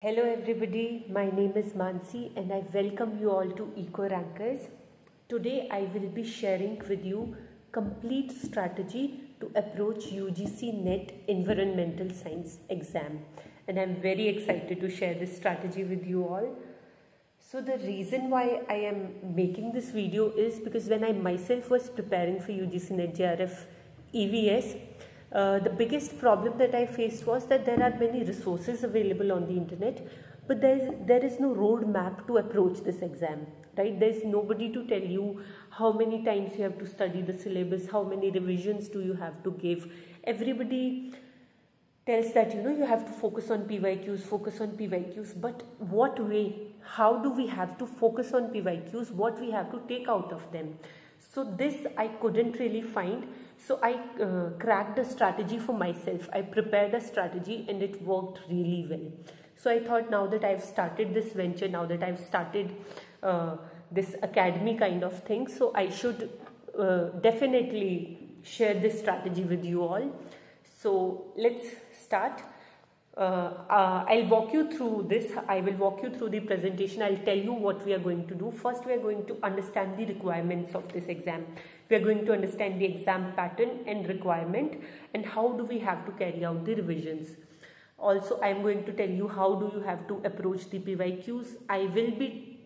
Hello everybody, my name is Mansi and I welcome you all to Eco Rankers. Today I will be sharing with you complete strategy to approach UGC NET Environmental Science exam, and I'm very excited to share this strategy with you all. So the reason why I am making this video is because when I myself was preparing for UGC NET JRF EVS, the biggest problem that I faced was that there are many resources available on the internet, but there is no roadmap to approach this exam, right? There is nobody to tell you how many times you have to study the syllabus, how many revisions do you have to give. Everybody tells that you have to focus on PYQs, but what way? How do we have to focus on PYQs? What we have to take out of them? So this I couldn't really find. So I cracked a strategy for myself. I prepared a strategy and it worked really well. So I thought, now that I've started this venture, now that I've started this academy kind of thing, so I should definitely share this strategy with you all. So let's start. I'll walk you through this. I will walk you through the presentation. I'll tell you what we are going to do. First, we are going to understand the requirements of this exam. We are going to understand the exam pattern and requirement and how do we have to carry out the revisions. Also, I am going to tell you how do you have to approach the PYQs. I will be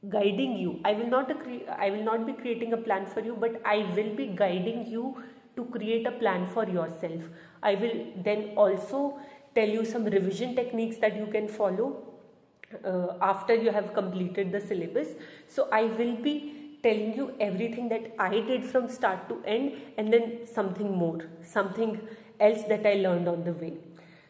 guiding you. I will not be creating a plan for you, but I will be guiding you to create a plan for yourself. I will then also tell you some revision techniques that you can follow after you have completed the syllabus. So I will be telling you everything that I did from start to end, and then something else that I learned on the way.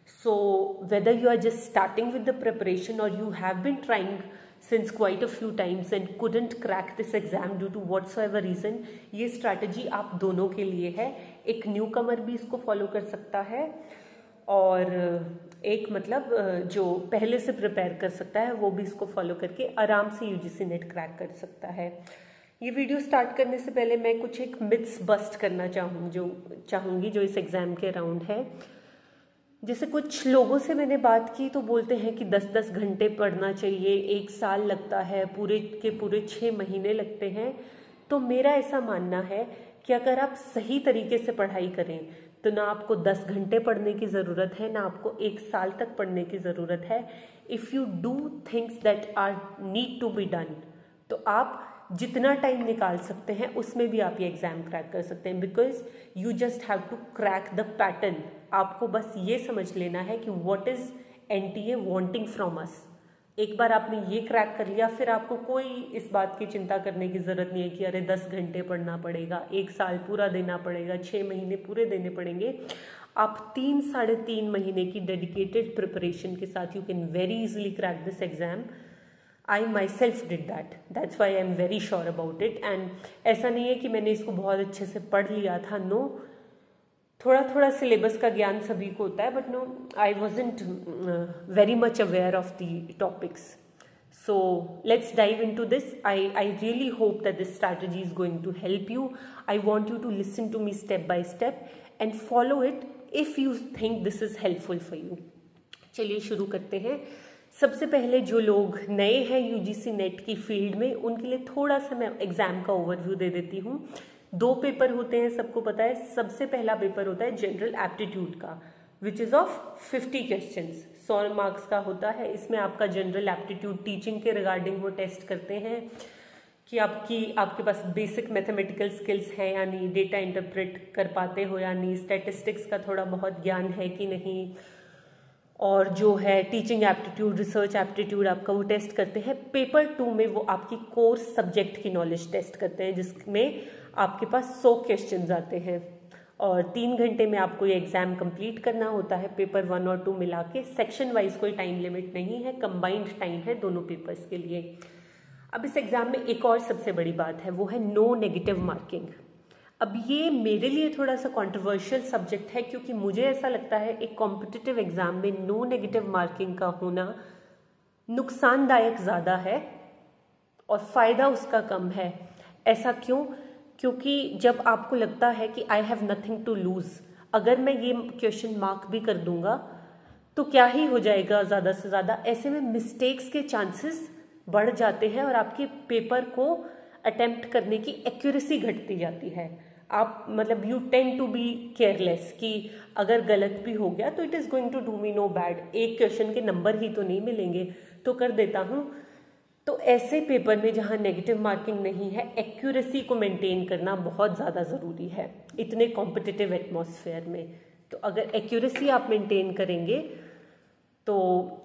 So whether you are just starting with the preparation or you have been trying since quite a few times and couldn't crack this exam due to whatsoever reason, ये strategy आप दोनों के लिए है. एक new कमर भी इसको follow कर सकता है और एक जो पहले से प्रिपेयर कर सकता है वो भी इसको फॉलो करके आराम से यूजीसी नेट क्रैक कर सकता है. ये वीडियो स्टार्ट करने से पहले मैं कुछ एक मिथ्स बस्ट करना चाहूँगी जो इस एग्ज़ाम के अराउंड है. जैसे कुछ लोगों से मैंने बात की तो बोलते हैं कि 10-10 घंटे पढ़ना चाहिए, 1 साल लगता है, पूरे के पूरे 6 महीने लगते हैं. तो मेरा ऐसा मानना है कि अगर आप सही तरीके से पढ़ाई करें तो ना आपको 10 घंटे पढ़ने की ज़रूरत है, ना आपको 1 साल तक पढ़ने की ज़रूरत है. If you do things that are need to be done, तो आप जितना टाइम निकाल सकते हैं उसमें भी आप ये एग्ज़ाम क्रैक कर सकते हैं. Because you just have to crack the pattern. आपको बस ये समझ लेना है कि what is NTA wanting from us. एक बार आपने ये क्रैक कर लिया, फिर आपको कोई इस बात की चिंता करने की ज़रूरत नहीं है कि अरे 10 घंटे पढ़ना पड़ेगा, 1 साल पूरा देना पड़ेगा, 6 महीने पूरे देने पड़ेंगे. आप 3-3.5 महीने की डेडिकेटेड प्रिपरेशन के साथ you can very easily crack this exam. I myself did that. That's why I am very sure about it. And ऐसा नहीं है कि मैंने इसको बहुत अच्छे से पढ़ लिया था. No, थोड़ा थोड़ा सिलेबस का ज्ञान सभी को होता है, but no, I wasn't very much aware of the topics. So let's dive into this. I really hope that this strategy is going to help you. I want you to listen to me step by step and follow it if you think this is helpful for you. चलिए शुरू करते हैं. सबसे पहले जो लोग नए हैं यूजीसी नेट की फील्ड में, उनके लिए थोड़ा सा मैं एग्जाम का ओवरव्यू दे देती हूँ. 2 पेपर होते हैं, सबको पता है. सबसे पहला पेपर होता है जनरल एप्टीट्यूड का, which is of 50 questions, 100 marks का होता है. इसमें आपका जनरल एप्टीट्यूड टीचिंग के रिगार्डिंग वो टेस्ट करते हैं कि आपके पास बेसिक मैथमेटिकल स्किल्स हैं या नहीं, डेटा इंटरप्रेट कर पाते हो या नहीं, स्टैटिस्टिक्स का थोड़ा बहुत ज्ञान है कि नहीं, और जो है टीचिंग एप्टीट्यूड, रिसर्च एप्टीट्यूड आपका वो टेस्ट करते हैं. पेपर 2 में वो आपकी कोर्स सब्जेक्ट की नॉलेज टेस्ट करते हैं, जिसमें आपके पास 100 क्वेश्चंस आते हैं और 3 घंटे में आपको ये एग्ज़ाम कंप्लीट करना होता है. पेपर 1 और 2 मिला के, सेक्शन वाइज कोई टाइम लिमिट नहीं है, कंबाइंड टाइम है दोनों पेपर्स के लिए. अब इस एग्ज़ाम में एक और सबसे बड़ी बात है, वो है नो नेगेटिव मार्किंग. अब ये मेरे लिए थोड़ा सा कंट्रोवर्शियल सब्जेक्ट है, क्योंकि मुझे ऐसा लगता है एक कॉम्पिटिटिव एग्जाम में नो नेगेटिव मार्किंग का होना नुकसानदायक ज़्यादा है और फ़ायदा उसका कम है. ऐसा क्यों? क्योंकि जब आपको लगता है कि I have nothing to lose, अगर मैं ये क्वेश्चन मार्क भी कर दूंगा तो क्या ही हो जाएगा ज़्यादा से ज़्यादा। ऐसे में मिस्टेक्स के चांसेस बढ़ जाते हैं और आपके पेपर को अटेम्प्ट करने की एक्यूरेसी घटती जाती है। आप मतलब you tend to be careless कि अगर गलत भी हो गया तो it is going to do me no bad, एक क्वेश्चन के नंबर ही तो नहीं मिलेंगे, तो कर देता हूँ। तो ऐसे पेपर में जहाँ नेगेटिव मार्किंग नहीं है, एक्यूरेसी को मेंटेन करना बहुत ज़्यादा ज़रूरी है इतने कॉम्पिटिटिव एटमॉस्फेयर में। तो अगर एक्यूरेसी आप मेंटेन करेंगे तो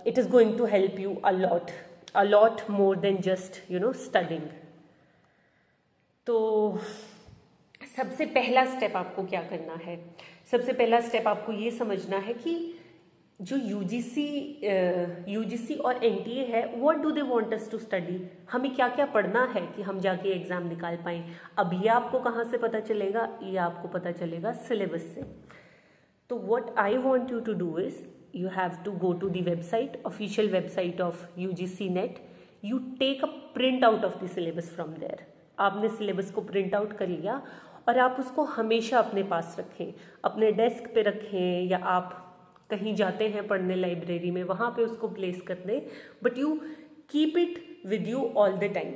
it is going to help you a lot more than just studying. तो सबसे पहला स्टेप आपको क्या करना है? सबसे पहला स्टेप आपको ये समझना है कि जो यूजीसी और एनटीए है, what do they want us to study, हमें क्या क्या पढ़ना है कि हम जाके एग्जाम निकाल पाएं। अब ये आपको कहाँ से पता चलेगा? ये आपको पता चलेगा सिलेबस से। तो what I want you to do is you have to go to the website, official website of UGC NET. You take a print out of the syllabus from there. आपने सिलेबस को print out कर लिया और आप उसको हमेशा अपने पास रखें, अपने डेस्क पे रखें, या आप कहीं जाते हैं पढ़ने लाइब्रेरी में, वहाँ पे उसको प्लेस कर दें, but you keep it with you all the time.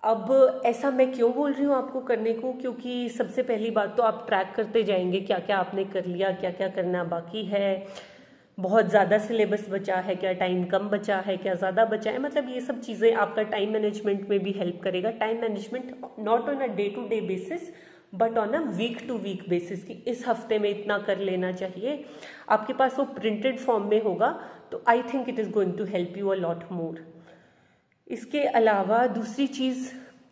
अब ऐसा मैं क्यों बोल रही हूँ आपको करने को? क्योंकि सबसे पहली बात तो आप ट्रैक करते जाएंगे क्या क्या आपने कर लिया, क्या क्या करना बाकी है, बहुत ज़्यादा सिलेबस बचा है क्या, टाइम कम बचा है क्या, ज़्यादा बचा है, मतलब ये सब चीज़ें आपका टाइम मैनेजमेंट में भी हेल्प करेगा। Time management not on a day to day basis but on a week to week basis, कि इस हफ्ते में इतना कर लेना चाहिए। आपके पास वो प्रिंटेड फॉर्म में होगा तो I think it is going to help you a lot more. इसके अलावा दूसरी चीज़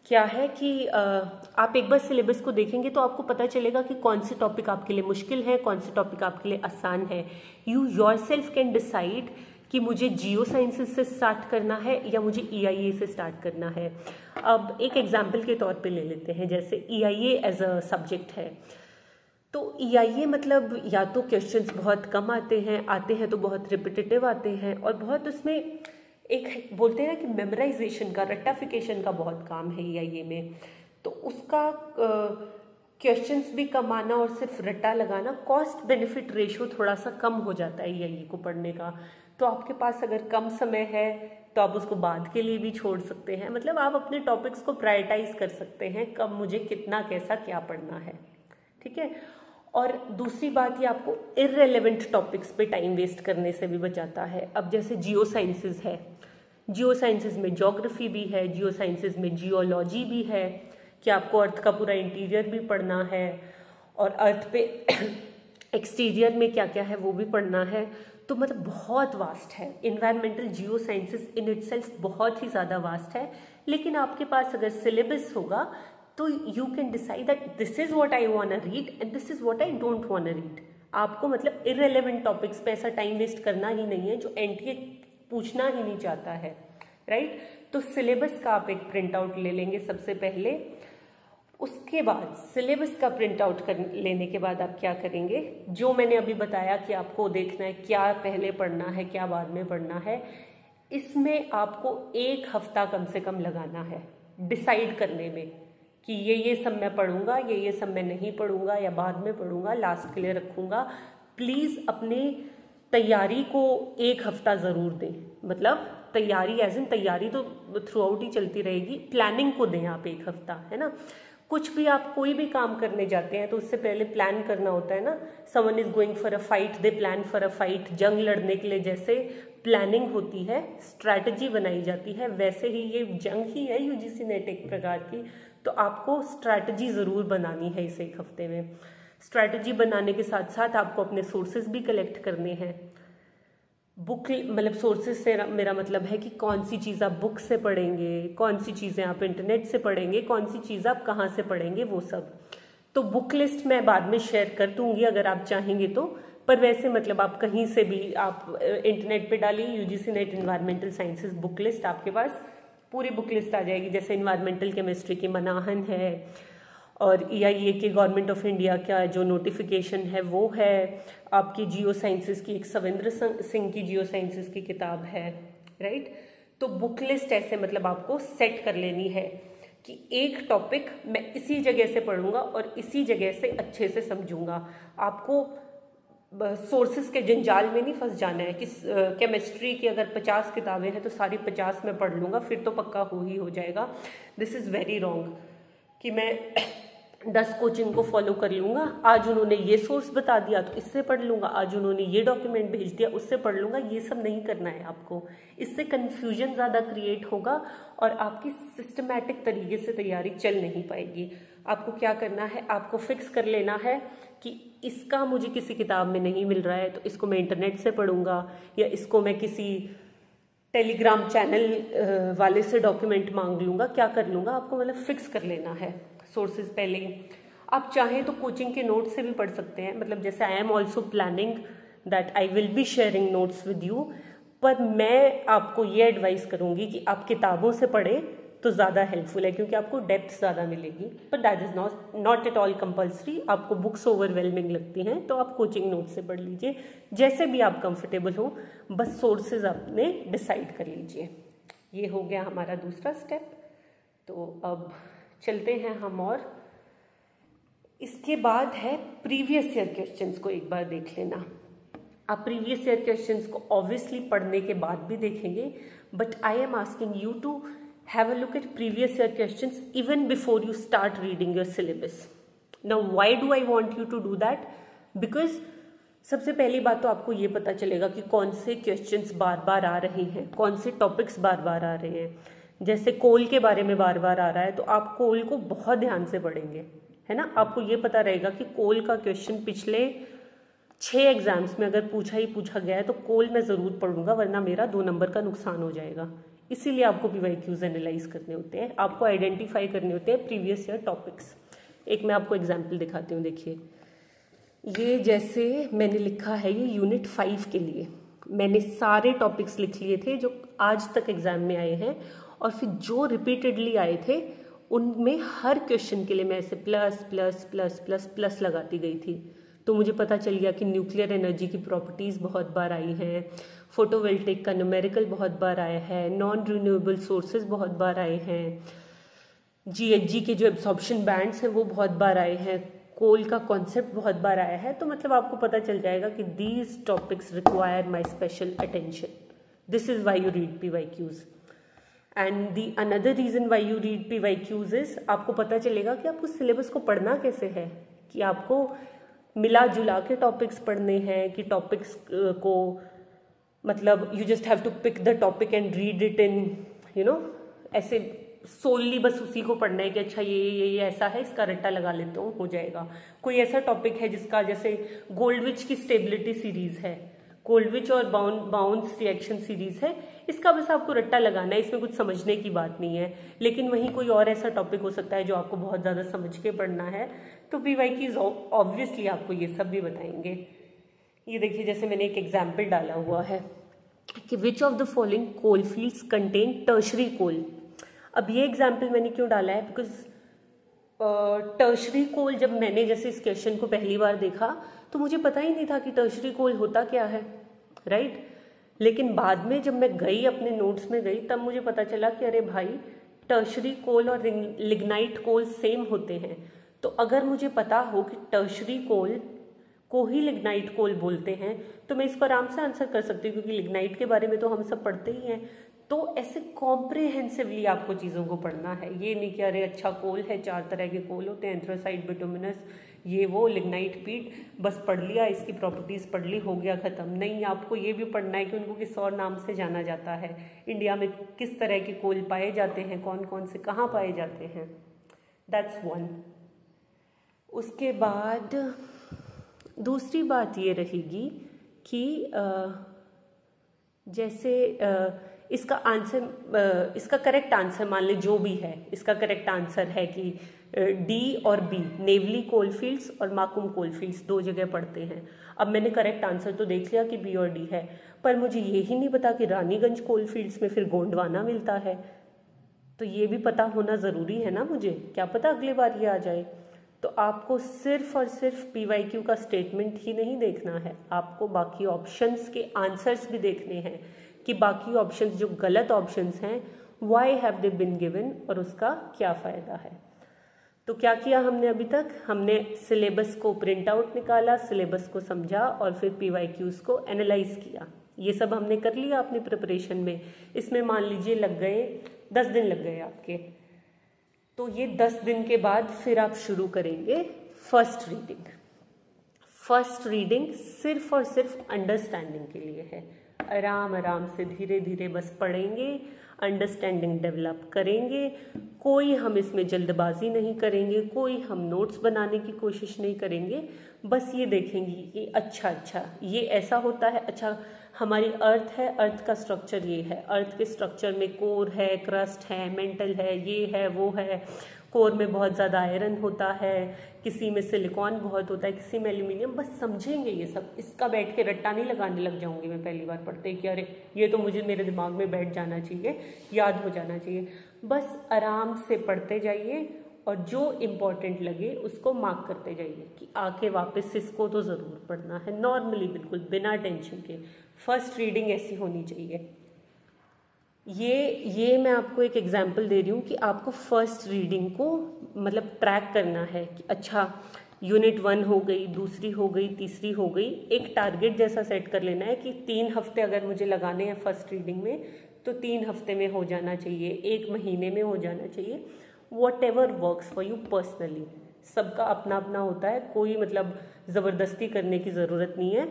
क्या है कि आप एक बार सिलेबस को देखेंगे तो आपको पता चलेगा कि कौन से टॉपिक आपके लिए मुश्किल है, कौन से टॉपिक आपके लिए आसान है। यू योरसेल्फ कैन डिसाइड कि मुझे जियो साइंसेस से स्टार्ट करना है या मुझे EIA से स्टार्ट करना है। अब एक एग्जाम्पल के तौर पे ले लेते हैं, जैसे EIA एज अ सब्जेक्ट है, तो EIA मतलब या तो क्वेश्चंस बहुत कम आते हैं तो बहुत रिपीटेटिव आते हैं, और बहुत उसमें एक बोलते हैं ना कि मेमोराइजेशन का, रट्टाफिकेशन का बहुत काम है EIA में। तो उसका क्वेश्चंस भी कम आना और सिर्फ रट्टा लगाना, कॉस्ट बेनिफिट रेशियो थोड़ा सा कम हो जाता है EIA को पढ़ने का। तो आपके पास अगर कम समय है तो आप उसको बाद के लिए भी छोड़ सकते हैं, मतलब आप अपने टॉपिक्स को प्रायोरिटाइज कर सकते हैं, कब मुझे कितना कैसा क्या पढ़ना है, ठीक है। और दूसरी बात, ये आपको इररेलेवेंट टॉपिक्स पे टाइम वेस्ट करने से भी बचाता है। अब जैसे जियो साइंसेज है, जियो साइंसेज में ज्योग्राफी भी है, जियो साइंसेज में जियोलॉजी भी है कि आपको अर्थ का पूरा इंटीरियर भी पढ़ना है और अर्थ पे एक्सटीरियर में क्या क्या है वो भी पढ़ना है। तो मतलब बहुत वास्ट है environmental Jio sciences in itself, बहुत ही ज़्यादा वास्ट है। लेकिन आपके पास अगर सिलेबस होगा तो you can decide that this is what I want to read and this is what I don't want to read. आपको मतलब इररेलेवेंट टॉपिक्स पे ऐसा टाइम वेस्ट करना ही नहीं है जो एनटीए पूछना ही नहीं चाहता है, राइट। तो सिलेबस का आप एक प्रिंट आउट ले लेंगे सबसे पहले। उसके बाद सिलेबस का प्रिंट आउट लेने के बाद आप क्या करेंगे, जो मैंने अभी बताया कि आपको देखना है क्या पहले पढ़ना है क्या बाद में पढ़ना है, इसमें आपको 1 हफ्ता कम से कम लगाना है डिसाइड करने में कि ये सब मैं पढ़ूंगा, ये सब मैं नहीं पढ़ूंगा या बाद में पढ़ूंगा, लास्ट के लिए रखूंगा। प्लीज़ अपनी तैयारी को 1 हफ्ता ज़रूर दें, मतलब तैयारी एज इन तैयारी तो थ्रू आउट ही चलती रहेगी, प्लानिंग को दें आप 1 हफ्ता, है ना। कुछ भी आप कोई भी काम करने जाते हैं तो उससे पहले प्लान करना होता है ना। Someone is going for a fight, they plan for a fight, जंग लड़ने के लिए जैसे प्लानिंग होती है, स्ट्रैटेजी बनाई जाती है, वैसे ही ये जंग ही है यूजीसी नेट एक प्रकार की। तो आपको स्ट्रैटेजी ज़रूर बनानी है इस 1 हफ्ते में। स्ट्रैटेजी बनाने के साथ साथ आपको अपने सोर्सेज भी कलेक्ट करने हैं। बुक मतलब सोर्सेज से मेरा मतलब है कि कौन सी चीज़ आप बुक से पढ़ेंगे, कौन सी चीज़ें आप इंटरनेट से पढ़ेंगे, कौन सी चीज़ आप कहाँ से पढ़ेंगे, वो सब। तो बुक लिस्ट मैं बाद में शेयर कर दूंगी अगर आप चाहेंगे तो, पर वैसे मतलब आप कहीं से भी आप इंटरनेट पे डालिए UGC net environmental sciences book list, आपके पास पूरी बुक लिस्ट आ जाएगी। जैसे इन्वायरमेंटल केमिस्ट्री की मनाहन है, और EIA के गवर्नमेंट ऑफ इंडिया का जो नोटिफिकेशन है वो है, आपकी जियो साइंसेस की एक सविंद्र सिंह की जियो साइंसेस की किताब है, राइट। तो बुक लिस्ट ऐसे मतलब आपको सेट कर लेनी है कि एक टॉपिक मैं इसी जगह से पढ़ूंगा और इसी जगह से अच्छे से समझूंगा। आपको सोर्सेज के जंजाल में नहीं फंस जाना है कि केमिस्ट्री की अगर 50 किताबें हैं तो सारी 50 मैं पढ़ लूँगा फिर तो पक्का हो जाएगा। दिस इज़ वेरी रॉन्ग कि मैं 10 कोचिंग को फॉलो कर लूँगा, आज उन्होंने ये सोर्स बता दिया तो इससे पढ़ लूँगा, आज उन्होंने ये डॉक्यूमेंट भेज दिया उससे पढ़ लूँगा। ये सब नहीं करना है आपको, इससे कन्फ्यूजन ज़्यादा क्रिएट होगा और आपकी सिस्टमैटिक तरीके से तैयारी चल नहीं पाएगी। आपको क्या करना है, आपको फिक्स कर लेना है कि इसका मुझे किसी किताब में नहीं मिल रहा है तो इसको मैं इंटरनेट से पढ़ूंगा या इसको मैं किसी टेलीग्राम चैनल वाले से डॉक्यूमेंट मांग लूँगा, क्या कर लूँगा, आपको मतलब फिक्स कर लेना है सोर्सेज पहले ही। आप चाहें तो कोचिंग के नोट्स से भी पढ़ सकते हैं, मतलब जैसे I am also planning that I will be sharing notes with you, पर मैं आपको ये एडवाइस करूँगी कि आप किताबों से पढ़ें तो ज़्यादा हेल्पफुल है क्योंकि आपको डेप्थ ज़्यादा मिलेगी। पर that is not at all compulsory. आपको बुक्स ओवरवेलमिंग लगती हैं तो आप कोचिंग नोट से पढ़ लीजिए, जैसे भी आप कंफर्टेबल हो, बस सोर्सेज आपने डिसाइड कर लीजिए। ये हो गया हमारा दूसरा स्टेप। तो अब चलते हैं हम, और इसके बाद है प्रीवियस ईयर क्वेश्चंस को एक बार देख लेना। आप प्रीवियस ईयर क्वेश्चंस को ऑब्वियसली पढ़ने के बाद भी देखेंगे, but I am asking you to have a look at previous year questions even before you start reading your syllabus. Now why do I want you to do that? Because सबसे पहली बात तो आपको ये पता चलेगा कि कौन से क्वेश्चंस बार बार आ रहे हैं, कौन से टॉपिक्स बार बार आ रहे हैं। जैसे कोल के बारे में बार बार आ रहा है तो आप कोल को बहुत ध्यान से पढ़ेंगे, है ना। आपको ये पता रहेगा कि कोल का क्वेश्चन पिछले 6 एग्जाम्स में अगर पूछा गया है तो कोल मैं ज़रूर पढ़ूंगा, वरना मेरा 2 नंबर का नुकसान हो जाएगा। इसीलिए आपको PYQs एनालाइज करने होते हैं, आपको आइडेंटिफाई करने होते हैं प्रीवियस ईयर टॉपिक्स। एक मैं आपको एग्जांपल दिखाती हूँ, देखिए ये जैसे मैंने लिखा है, ये यूनिट 5 के लिए मैंने सारे टॉपिक्स लिख लिए थे जो आज तक एग्जाम में आए हैं, और फिर जो रिपीटेडली आए थे उनमें हर क्वेश्चन के लिए मैं ऐसे plus plus plus plus plus लगाती गई थी। तो मुझे पता चल गया कि न्यूक्लियर एनर्जी की प्रॉपर्टीज़ बहुत बार आई हैं, फोटोवोल्टेइक का न्यूमेरिकल बहुत बार आया है, नॉन रिन्यूएबल सोर्सेज बहुत बार आए हैं, GHG के जो एब्सॉर्प्शन बैंड्स हैं वो बहुत बार आए हैं, कोल का कॉन्सेप्ट बहुत बार आया है। तो मतलब आपको पता चल जाएगा कि these topics require my special attention. This is why you read PYQs। And the another reason why you read PYQs is, आपको पता चलेगा कि आपको सिलेबस को पढ़ना कैसे है, कि आपको मिला जुला के टॉपिक्स पढ़ने हैं कि टॉपिक्स को मतलब you just have to pick the topic and read it in ऐसे सोलली बस उसी को पढ़ना है कि अच्छा ये ऐसा है, इसका रट्टा लगा लेता हूँ, हो जाएगा। कोई ऐसा टॉपिक है जिसका, जैसे गोल्डविच की स्टेबिलिटी सीरीज है, गोल्डविच और बाउंस रिएक्शन सीरीज है, इसका बस आपको रट्टा लगाना है, इसमें कुछ समझने की बात नहीं है। लेकिन वहीं कोई और ऐसा टॉपिक हो सकता है जो आपको बहुत ज़्यादा समझ के पढ़ना है, तो PYQs ऑब्वियसली आपको ये सब भी बताएंगे। ये देखिए, जैसे मैंने एक एग्जाम्पल डाला हुआ है कि which of the following coal fields contain tertiary coal. अब ये एग्जाम्पल मैंने क्यों डाला है, बिकॉज टर्शरी कोल जब मैंने जैसे इस क्वेश्चन को पहली बार देखा तो मुझे पता ही नहीं था कि टर्शरी कोल होता क्या है, राइट। लेकिन बाद में जब मैं गई अपने नोट्स में गई तब मुझे पता चला कि अरे भाई, टर्शरी कोल और लिग्नाइट कोल सेम होते हैं। तो अगर मुझे पता हो कि टर्शरी कोल को ही लिग्नाइट कोल बोलते हैं तो मैं इसको आराम से आंसर कर सकती हूँ, क्योंकि लिग्नाइट के बारे में तो हम सब पढ़ते ही हैं। तो ऐसे कॉम्प्रिहेंसिवली आपको चीज़ों को पढ़ना है, ये नहीं कि अरे अच्छा कोल है, 4 तरह के कोल होते हैं, एंथ्रासाइट, बिटुमिनस, ये वो, लिग्नाइट, पीट, बस पढ़ लिया, इसकी प्रॉपर्टीज़ पढ़ ली, हो गया ख़त्म। नहीं, आपको ये भी पढ़ना है कि उनको किस और नाम से जाना जाता है, इंडिया में किस तरह के कोल पाए जाते हैं, कौन कौन से कहाँ पाए जाते हैं। That's one. उसके बाद दूसरी बात ये रहेगी कि जैसे इसका आंसर, इसका करेक्ट आंसर मान ले जो भी है, इसका करेक्ट आंसर है कि D और B, नेवली कोलफील्ड्स और माकुम कोलफील्ड्स 2 जगह पड़ते हैं। अब मैंने करेक्ट आंसर तो देख लिया कि B और D है, पर मुझे ये ही नहीं पता कि रानीगंज कोलफील्ड्स में फिर गोंडवाना मिलता है। तो ये भी पता होना ज़रूरी है ना मुझे, क्या पता अगली बार ये आ जाए। तो आपको सिर्फ और सिर्फ PYQ का स्टेटमेंट ही नहीं देखना है, आपको बाकी ऑप्शंस के आंसर्स भी देखने हैं कि बाकी ऑप्शंस जो गलत ऑप्शंस हैं, why have they been given, और उसका क्या फ़ायदा है। तो क्या किया हमने अभी तक? हमने सिलेबस को प्रिंट आउट निकाला, सिलेबस को समझा और फिर PYQs को एनालाइज किया। ये सब हमने कर लिया अपनी प्रिपरेशन में। इसमें मान लीजिए लग गए 10 दिन लग गए आपके। तो ये 10 दिन के बाद फिर आप शुरू करेंगे फर्स्ट रीडिंग। फर्स्ट रीडिंग सिर्फ और सिर्फ अंडरस्टैंडिंग के लिए है। आराम आराम से धीरे धीरे बस पढ़ेंगे, अंडरस्टैंडिंग डेवलप करेंगे। कोई हम इसमें जल्दबाजी नहीं करेंगे, कोई हम नोट्स बनाने की कोशिश नहीं करेंगे। बस ये देखेंगे कि अच्छा ये ऐसा होता है, अच्छा हमारी अर्थ है, अर्थ का स्ट्रक्चर ये है, अर्थ के स्ट्रक्चर में कोर है, क्रस्ट है, मेंटल है, ये है वो है। कोर में बहुत ज़्यादा आयरन होता है, किसी में सिलिकॉन बहुत होता है, किसी में एल्यूमिनियम। बस समझेंगे ये सब। इसका बैठ के रट्टा नहीं लगाने लग जाऊंगी मैं पहली बार पढ़ते कि अरे ये तो मुझे मेरे दिमाग में बैठ जाना चाहिए, याद हो जाना चाहिए। बस आराम से पढ़ते जाइए और जो इम्पोर्टेंट लगे उसको मार्क करते जाइए कि आके वापस इसको तो ज़रूर पढ़ना है। नॉर्मली बिल्कुल बिना टेंशन के फर्स्ट रीडिंग ऐसी होनी चाहिए। ये मैं आपको एक एग्जांपल दे रही हूँ कि आपको फर्स्ट रीडिंग को मतलब ट्रैक करना है कि अच्छा यूनिट 1 हो गई, दूसरी हो गई, तीसरी हो गई। एक टारगेट जैसा सेट कर लेना है कि 3 हफ्ते अगर मुझे लगाने हैं फर्स्ट रीडिंग में तो 3 हफ्ते में हो जाना चाहिए, 1 महीने में हो जाना चाहिए। What ever works for you personally. सबका अपना अपना होता है, कोई मतलब ज़बरदस्ती करने की ज़रूरत नहीं है।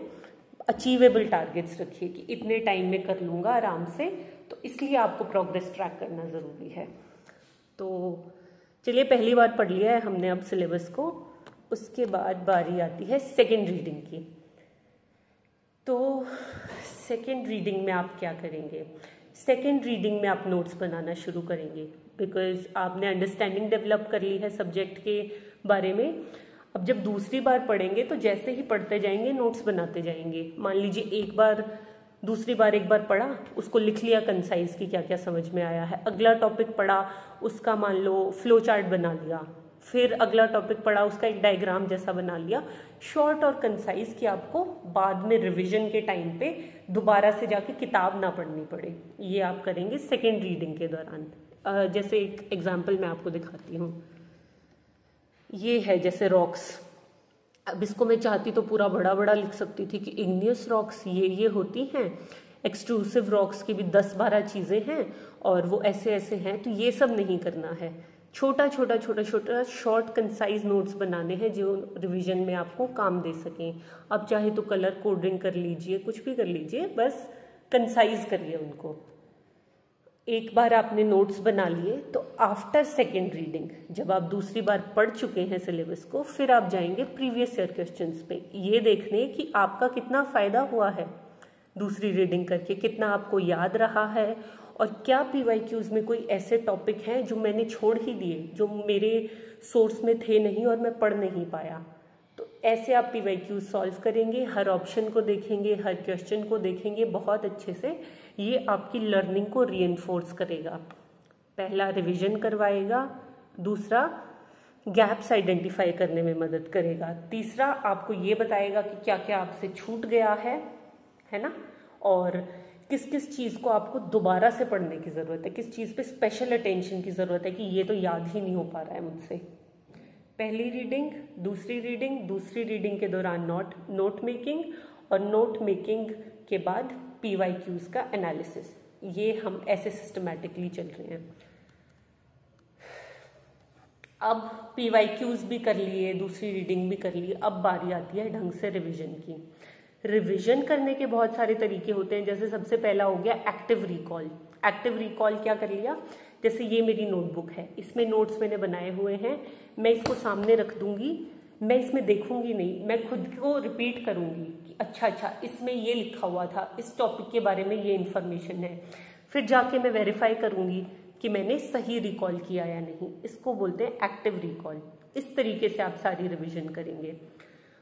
अचीवेबल टारगेट्स रखिए कि इतने टाइम में कर लूँगा आराम से। तो इसलिए आपको प्रोग्रेस ट्रैक करना ज़रूरी है। तो चलिए पहली बार पढ़ लिया है हमने अब सिलेबस को। उसके बाद बारी आती है सेकेंड रीडिंग की। तो सेकेंड रीडिंग में आप क्या करेंगे? सेकेंड रीडिंग में आप नोट्स बनाना शुरू करेंगे, बिकॉज आपने अंडरस्टैंडिंग डेवलप कर ली है सब्जेक्ट के बारे में। अब जब दूसरी बार पढ़ेंगे तो जैसे ही पढ़ते जाएंगे नोट्स बनाते जाएंगे। मान लीजिए दूसरी बार एक बार पढ़ा, उसको लिख लिया कंसाइज की क्या क्या समझ में आया है। अगला टॉपिक पढ़ा, उसका मान लो फ्लो चार्ट बना लिया। फिर अगला टॉपिक पढ़ा, उसका एक डायग्राम जैसा बना लिया। शॉर्ट और कंसाइज कि आपको बाद में रिवीजन के टाइम पे दोबारा से जाके किताब ना पढ़नी पड़े। ये आप करेंगे सेकेंड रीडिंग के दौरान। जैसे एक एग्जाम्पल मैं आपको दिखाती हूँ। ये है जैसे रॉक्स। अब इसको मैं चाहती तो पूरा बड़ा बड़ा लिख सकती थी कि इग्नियस रॉक्स ये होती हैं, एक्सट्रूसिव रॉक्स की भी 10-12 चीज़ें हैं और वो ऐसे ऐसे हैं। तो ये सब नहीं करना है। छोटा छोटा शॉर्ट कंसाइज नोट्स बनाने हैं जो रिवीजन में आपको काम दे सकें। अब चाहे तो कलर कोडिंग कर लीजिए, कुछ भी कर लीजिए, बस कंसाइज करिए उनको। एक बार आपने नोट्स बना लिए तो आफ्टर सेकेंड रीडिंग, जब आप दूसरी बार पढ़ चुके हैं सिलेबस को, फिर आप जाएंगे प्रीवियस ईयर क्वेश्चंस पे, ये देखने कि आपका कितना फ़ायदा हुआ है दूसरी रीडिंग करके, कितना आपको याद रहा है और क्या PYQs में कोई ऐसे टॉपिक हैं जो मैंने छोड़ ही दिए, जो मेरे सोर्स में थे नहीं और मैं पढ़ नहीं पाया। तो ऐसे आप PYQs सॉल्व करेंगे, हर ऑप्शन को देखेंगे, हर क्वेश्चन को देखेंगे बहुत अच्छे से। ये आपकी लर्निंग को रीइंफोर्स करेगा। पहला रिवीजन करवाएगा, दूसरा गैप्स आइडेंटिफाई करने में मदद करेगा, तीसरा आपको ये बताएगा कि क्या क्या आपसे छूट गया है ना, और किस किस चीज़ को आपको दोबारा से पढ़ने की ज़रूरत है, किस चीज़ पे स्पेशल अटेंशन की ज़रूरत है कि ये तो याद ही नहीं हो पा रहा है मुझसे। पहली रीडिंग, दूसरी रीडिंग के दौरान नोट मेकिंग और नोट मेकिंग के बाद PYQs का एनालिसिस। ये हम ऐसे सिस्टमैटिकली चल रहे हैं। अब PYQs भी कर लिए, दूसरी रीडिंग भी कर ली, अब बारी आती है ढंग से रिवीजन की। रिवीजन करने के बहुत सारे तरीके होते हैं। जैसे सबसे पहला हो गया एक्टिव रिकॉल। एक्टिव रिकॉल क्या कर लिया, जैसे ये मेरी नोटबुक है, इसमें नोट्स मैंने बनाए हुए हैं, मैं इसको सामने रख दूंगी, मैं इसमें देखूंगी नहीं, मैं खुद को रिपीट करूंगी कि अच्छा इसमें ये लिखा हुआ था, इस टॉपिक के बारे में ये इन्फॉर्मेशन है। फिर जाके मैं वेरीफाई करूंगी कि मैंने सही रिकॉल किया या नहीं। इसको बोलते हैं एक्टिव रिकॉल। इस तरीके से आप सारी रिवीजन करेंगे।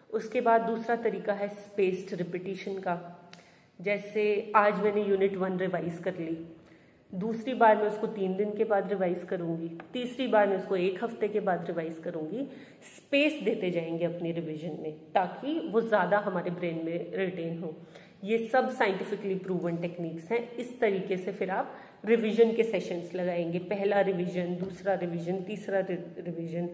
उसके बाद दूसरा तरीका है स्पेस्ड रिपीटिशन का। जैसे आज मैंने यूनिट 1 रिवाइज कर ली, दूसरी बार मैं उसको 3 दिन के बाद रिवाइज करूंगी, तीसरी बार मैं उसको 1 हफ्ते के बाद रिवाइज करूंगी। स्पेस देते जाएंगे अपनी रिवीजन में ताकि वो ज़्यादा हमारे ब्रेन में रिटेन हो। ये सब साइंटिफिकली प्रूवन टेक्निक्स हैं। इस तरीके से फिर आप रिवीजन के सेशंस लगाएंगे। पहला रिवीजन, दूसरा रिवीजन, तीसरा रिवीजन,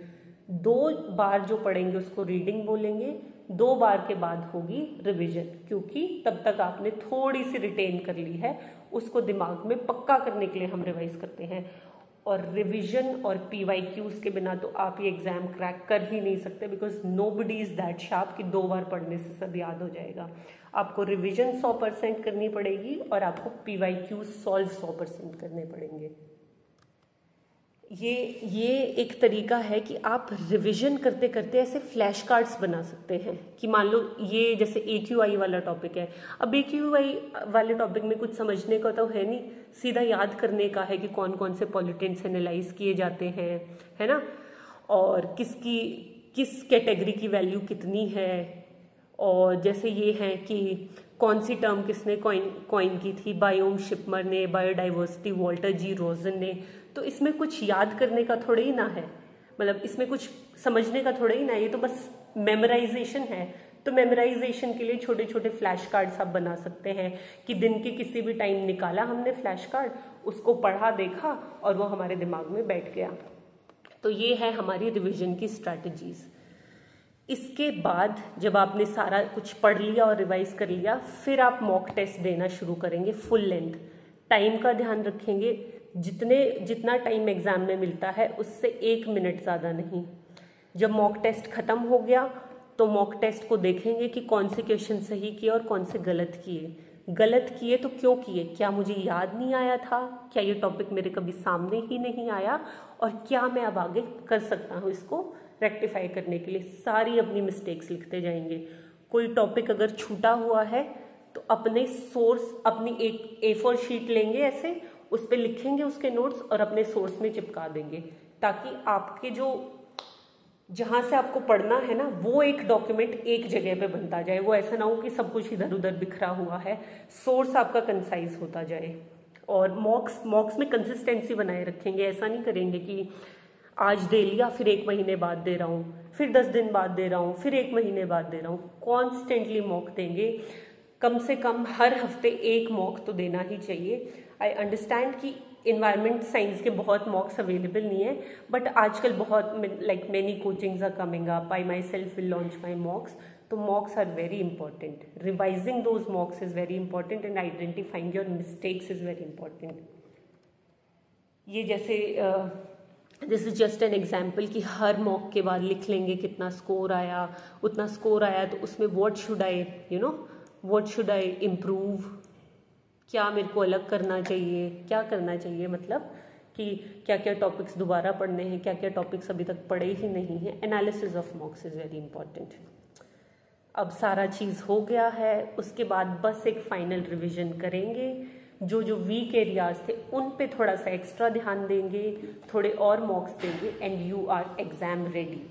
2 बार जो पढ़ेंगे उसको रीडिंग बोलेंगे, 2 बार के बाद होगी रिवीजन, क्योंकि तब तक आपने थोड़ी सी रिटेन कर ली है, उसको दिमाग में पक्का करने के लिए हम रिवाइज करते हैं। और रिवीजन और PYQs के बिना तो आप ये एग्जाम क्रैक कर ही नहीं सकते, because nobody is that sharp कि 2 बार पढ़ने से सब याद हो जाएगा। आपको रिवीजन 100% करनी पड़ेगी और आपको PYQs सॉल्व 100% करने पड़ेंगे। ये एक तरीका है कि आप रिवीजन करते करते ऐसे फ्लैश कार्ड्स बना सकते हैं कि मान लो ये जैसे AQI वाला टॉपिक है, अब AQI वाले टॉपिक में कुछ समझने का तो है नहीं, सीधा याद करने का है कि कौन कौन से पॉल्यूटेंट्स एनालाइज किए जाते हैं, है ना, और किस कैटेगरी की वैल्यू कितनी है, और जैसे ये है कि कौन सी टर्म किसने कॉइन की थी, बायोम शिपमर ने, बायोडाइवर्सिटी वॉल्टर जी रोजन ने। तो इसमें कुछ याद करने का थोड़ा ही ना है, मतलब इसमें कुछ समझने का थोड़ा ही ना है, ये तो बस मेमोराइजेशन है। तो मेमोराइजेशन के लिए छोटे छोटे फ्लैश कार्ड्स आप बना सकते हैं कि दिन के किसी भी टाइम निकाला हमने फ्लैश कार्ड, उसको पढ़ा देखा और वो हमारे दिमाग में बैठ गया। तो ये है हमारी रिवीजन की स्ट्रैटेजीज। इसके बाद जब आपने सारा कुछ पढ़ लिया और रिवाइज कर लिया, फिर आप मॉक टेस्ट देना शुरू करेंगे फुल लेंथ। टाइम का ध्यान रखेंगे, जितना टाइम एग्जाम में मिलता है उससे 1 मिनट ज़्यादा नहीं। जब मॉक टेस्ट खत्म हो गया तो मॉक टेस्ट को देखेंगे कि कौन से क्वेश्चन सही किए और कौन से गलत किए। गलत किए तो क्यों किए, क्या मुझे याद नहीं आया था, क्या ये टॉपिक मेरे कभी सामने ही नहीं आया, और क्या मैं अब आगे कर सकता हूँ इसको रेक्टिफाई करने के लिए। सारी अपनी मिस्टेक्स लिखते जाएंगे। कोई टॉपिक अगर छूटा हुआ है तो अपने सोर्स, अपनी एक A4 शीट लेंगे, ऐसे उस पर लिखेंगे उसके नोट्स और अपने सोर्स में चिपका देंगे, ताकि आपके जो जहाँ से आपको पढ़ना है ना, वो एक डॉक्यूमेंट एक जगह पे बनता जाए। वो ऐसा ना हो कि सब कुछ इधर उधर बिखरा हुआ है, सोर्स आपका कंसाइज होता जाए। और मॉक्स में कंसिस्टेंसी बनाए रखेंगे। ऐसा नहीं करेंगे कि आज दे लिया फिर 1 महीने बाद दे रहा हूँ, फिर 10 दिन बाद दे रहा हूँ, फिर 1 महीने बाद दे रहा हूँ। कॉन्स्टेंटली मॉक देंगे, कम से कम हर हफ्ते 1 मॉक तो देना ही चाहिए। आई अंडरस्टैंड कि इन्वायरमेंट साइंस के बहुत मॉक्स अवेलेबल नहीं है, बट आजकल बहुत like many coachings are coming up, I myself will launch my mocks. तो mocks are very important, revising those mocks is very important and identifying your mistakes is very important. ये जैसे this is just an example कि हर mock के बाद लिख लेंगे कितना स्कोर आया, उतना स्कोर आया तो उसमें व्हाट शुड आई इम्प्रूव, क्या मेरे को अलग करना चाहिए, क्या करना चाहिए, मतलब कि क्या क्या टॉपिक्स दोबारा पढ़ने हैं, क्या क्या टॉपिक्स अभी तक पढ़े ही नहीं हैं। Analysis of मॉक्स is very important. अब सारा चीज़ हो गया है, उसके बाद बस एक फाइनल रिवीजन करेंगे। जो जो वीक एरियाज थे उन पे थोड़ा सा एक्स्ट्रा ध्यान देंगे, थोड़े और मॉक्स देंगे and you are exam ready.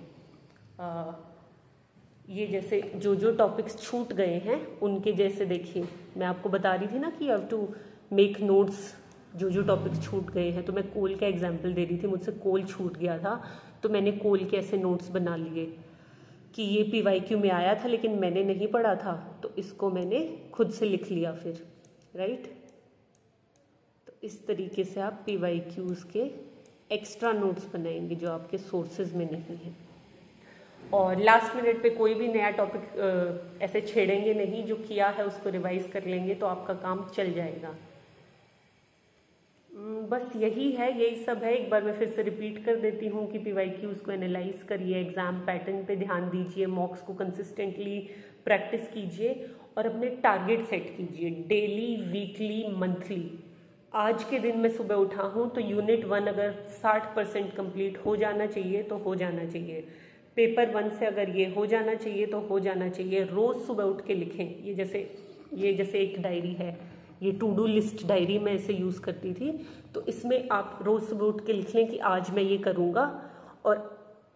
ये जैसे जो टॉपिक्स छूट गए हैं उनके जैसे देखिए, मैं आपको बता रही थी ना कि you have to make notes. जो टॉपिक्स छूट गए हैं, तो मैं कोल का एग्जाम्पल दे रही थी, मुझसे कोल छूट गया था तो मैंने कोल के ऐसे नोट्स बना लिए कि ये PYQ में आया था लेकिन मैंने नहीं पढ़ा था, तो इसको मैंने खुद से लिख लिया फिर, राइट। तो इस तरीके से आप PYQs के एक्स्ट्रा नोट्स बनाएंगे जो आपके सोर्सेज में नहीं है। और लास्ट मिनट पे कोई भी नया टॉपिक ऐसे छेड़ेंगे नहीं, जो किया है उसको रिवाइज कर लेंगे तो आपका काम चल जाएगा। बस यही सब है। एक बार मैं फिर से रिपीट कर देती हूँ कि PYQs को एनालाइज करिए, एग्जाम पैटर्न पे ध्यान दीजिए, मॉक्स को कंसिस्टेंटली प्रैक्टिस कीजिए और अपने टारगेट सेट कीजिए, डेली, वीकली, मंथली। आज के दिन मैं सुबह उठा हूँ तो यूनिट 1 अगर 60% कंप्लीट हो जाना चाहिए तो हो जाना चाहिए। पेपर 1 से अगर ये हो जाना चाहिए तो हो जाना चाहिए। रोज़ सुबह उठ के लिखें। ये जैसे एक डायरी है, ये टू डू लिस्ट डायरी मैं इसे यूज़ करती थी, तो इसमें आप रोज़ सुबह उठ के लिख लें कि आज मैं ये करूँगा और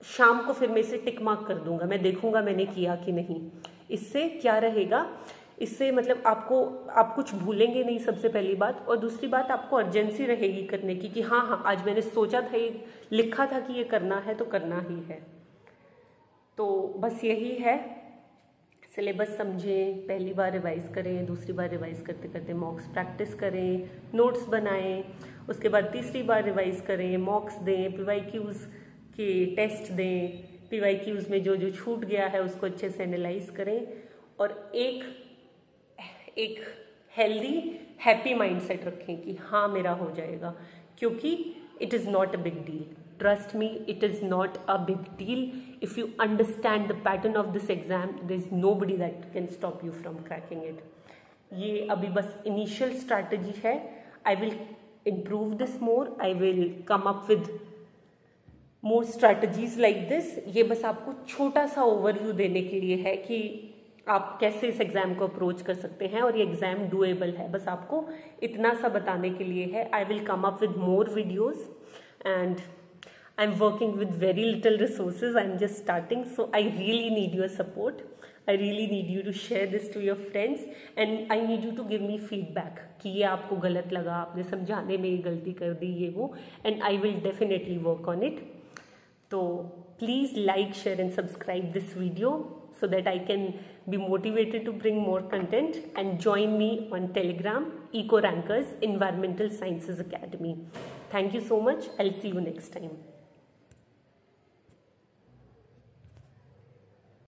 शाम को फिर मैं इसे टिक मार्क कर दूंगा, मैं देखूंगा मैंने किया कि नहीं। इससे क्या रहेगा, इससे मतलब आप कुछ भूलेंगे नहीं, सबसे पहली बात। और दूसरी बात, आपको अर्जेंसी रहेगी करने की कि हाँ आज मैंने सोचा था, ये लिखा था कि ये करना है तो करना ही है। तो बस यही है, सिलेबस समझें, पहली बार रिवाइज करें, दूसरी बार रिवाइज करते करते मॉक्स प्रैक्टिस करें, नोट्स बनाएं, उसके बाद तीसरी बार रिवाइज करें, मॉक्स दें, PYQs के टेस्ट दें, PYQs में जो जो छूट गया है उसको अच्छे से एनालाइज करें और एक हेल्दी हैप्पी माइंडसेट रखें कि हाँ मेरा हो जाएगा, क्योंकि it is not a big deal. Trust me, it is not a big deal. If you understand the pattern of this exam, there is nobody that can stop you from cracking it. ये अभी बस initial strategy है. I will improve this more. I will come up with more strategies like this. ये बस आपको छोटा सा overview देने के लिए है कि आप कैसे इस एग्ज़ाम को अप्रोच कर सकते हैं और ये एग्ज़ाम डूएबल है. बस आपको इतना सा बताने के लिए है. I will come up with more videos and I'm working with very little resources. I'm just starting, so I really need your support. I really need you to share this to your friends and I need you to give me feedback कि ये आपको गलत लगा, आपने समझाने में ये गलती कर दी, ये वो, and I will definitely work on it. So please like, share and subscribe this video so that I can be motivated to bring more content, and join me on Telegram, EcoRankers Environmental Sciences Academy. Thank you so much. I'll see you next time.